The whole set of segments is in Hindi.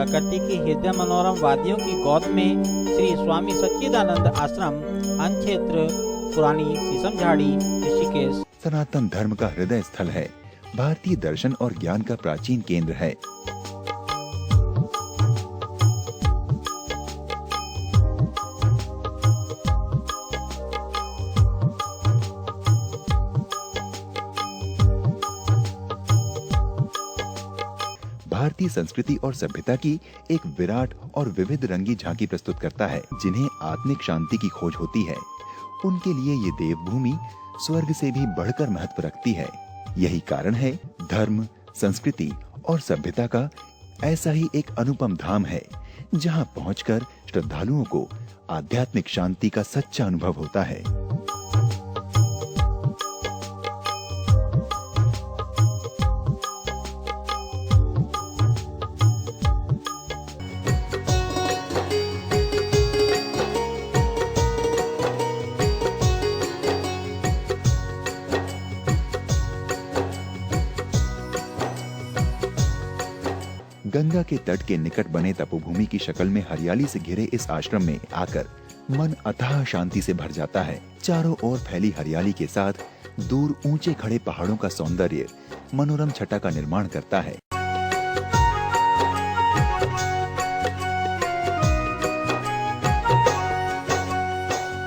प्रकृति की हृदय मनोरम वादियों की गोद में श्री स्वामी सच्चिदानंद आश्रम, अनक्षेत्र, पुरानी शीशमझाड़ी, ऋषिकेश सनातन धर्म का हृदय स्थल है। भारतीय दर्शन और ज्ञान का प्राचीन केंद्र है। भारतीय संस्कृति और सभ्यता की एक विराट और विविध रंगी झांकी प्रस्तुत करता है, जिन्हें आत्मिक शांति की खोज होती है। उनके लिए ये देवभूमि स्वर्ग से भी बढ़कर महत्व रखती है। यही कारण है धर्म, संस्कृति और सभ्यता का ऐसा ही एक अनुपम धाम है, जहां पहुंचकर श्रद्धालुओं को आध्यात्मिक शांति का सच्चा अनुभव होता है। गंगा के तट के निकट बने तपोभूमि की शक्ल में हरियाली से घिरे इस आश्रम में आकर मन अथाह शांति से भर जाता है। चारों ओर फैली हरियाली के साथ दूर ऊंचे खड़े पहाड़ों का सौंदर्य मनोरम छटा का निर्माण करता है।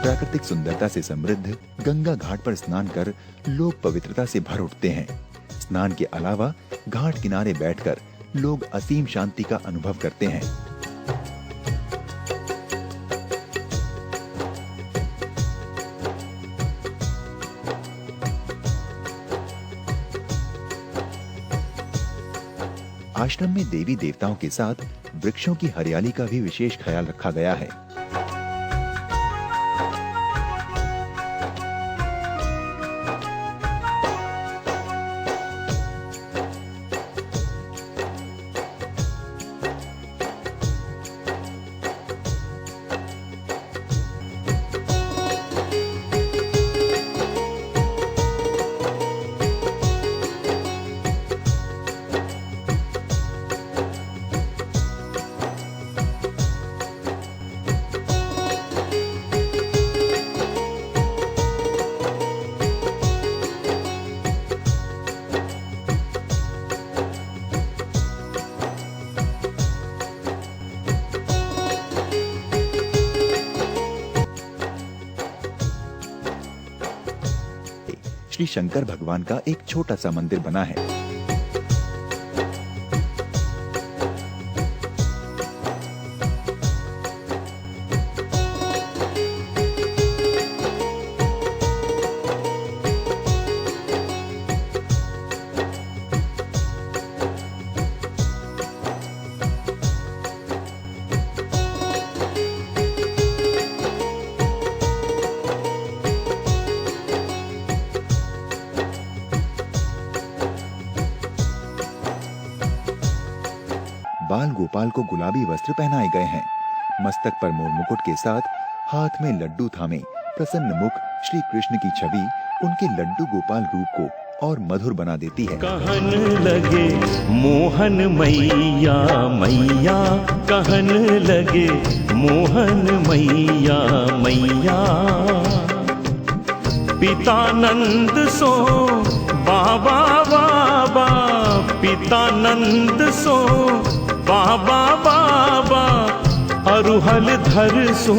प्राकृतिक सुंदरता से समृद्ध गंगा घाट पर स्नान कर लोग पवित्रता से भर उठते हैं। स्नान के अलावा घाट किनारे बैठकर लोग असीम शांति का अनुभव करते हैं। आश्रम में देवी देवताओं के साथ वृक्षों की हरियाली का भी विशेष ख्याल रखा गया है। श्री शंकर भगवान का एक छोटा सा मंदिर बना है। बाल गोपाल को गुलाबी वस्त्र पहनाए गए हैं। मस्तक पर मोर मुकुट के साथ हाथ में लड्डू थामे प्रसन्न मुख श्री कृष्ण की छवि उनके लड्डू गोपाल रूप को और मधुर बना देती है। कहन लगे मोहन मैया मैया, कहन लगे मोहन मैया मैया। पिता नंद सो बाबा बाबा, पिता नंद सो बाबा बाबा। अरुहल धर सो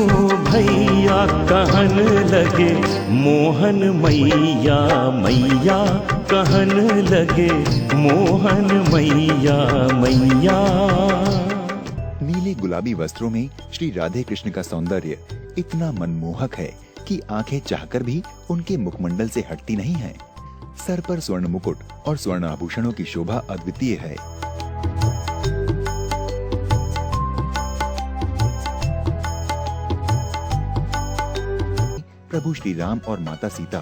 भैया, कहन लगे मोहन मैया मैया, कहन लगे मोहन मैया मैया। नीले गुलाबी वस्त्रों में श्री राधे कृष्ण का सौंदर्य इतना मनमोहक है कि आंखें चाहकर भी उनके मुखमंडल से हटती नहीं हैं। सर पर स्वर्ण मुकुट और स्वर्ण आभूषणों की शोभा अद्वितीय है। प्रभु श्री राम और माता सीता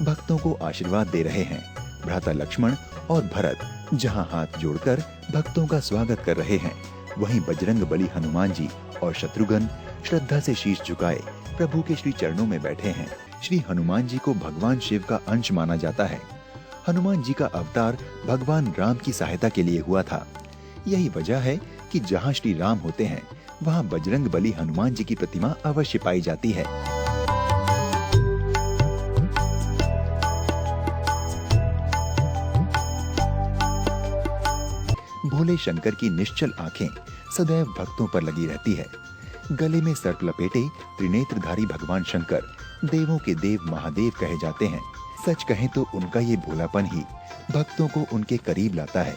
भक्तों को आशीर्वाद दे रहे हैं। भ्राता लक्ष्मण और भरत जहां हाथ जोड़कर भक्तों का स्वागत कर रहे हैं, वहीं बजरंग बली हनुमान जी और शत्रुघ्न श्रद्धा से शीश झुकाए प्रभु के श्री चरणों में बैठे हैं। श्री हनुमान जी को भगवान शिव का अंश माना जाता है। हनुमान जी का अवतार भगवान राम की सहायता के लिए हुआ था। यही वजह है कि जहाँ श्री राम होते हैं वहाँ बजरंग बली हनुमान जी की प्रतिमा अवश्य पाई जाती है। भोले शंकर की निश्चल आंखें सदैव भक्तों पर लगी रहती है। गले में सर्प लपेटे त्रिनेत्रधारी भगवान शंकर देवों के देव महादेव कहे जाते हैं। सच कहें तो उनका ये भोलापन ही भक्तों को उनके करीब लाता है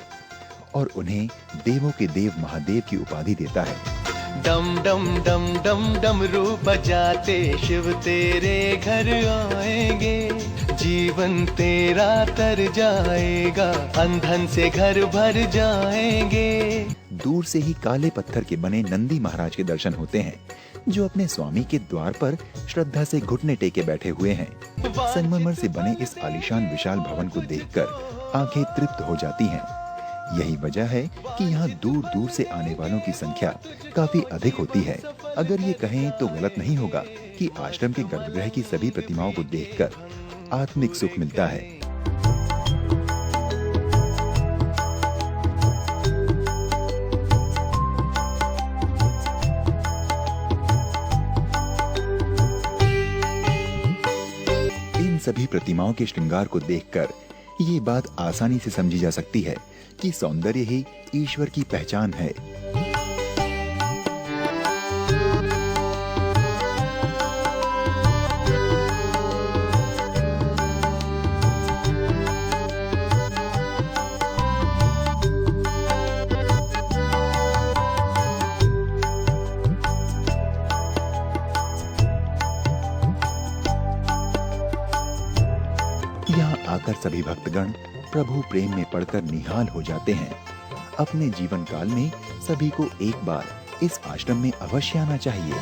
और उन्हें देवों के देव महादेव की उपाधि देता है। डम डम डम डम डमरू बजाते शिव तेरे घर आएंगे, जीवन तेरा तर जाएगा, अंधन से घर भर जाएंगे। दूर से ही काले पत्थर के बने नंदी महाराज के दर्शन होते हैं, जो अपने स्वामी के द्वार पर श्रद्धा से घुटने टेके बैठे हुए हैं। संगमरमर से बने इस आलीशान विशाल भवन को देखकर आंखें तृप्त हो जाती हैं। यही वजह है कि यहाँ दूर दूर से आने वालों की संख्या काफी अधिक होती है। अगर ये कहें तो गलत नहीं होगा कि आश्रम के गर्भगृह की सभी प्रतिमाओं को देखकर आत्मिक सुख मिलता है। इन सभी प्रतिमाओं के श्रृंगार को देखकर ये बात आसानी से समझी जा सकती है कि सौंदर्य ही ईश्वर की पहचान है। यहाँ आकर सभी भक्तगण प्रभु प्रेम में पड़कर निहाल हो जाते हैं। अपने जीवन काल में सभी को एक बार इस आश्रम में अवश्य आना चाहिए।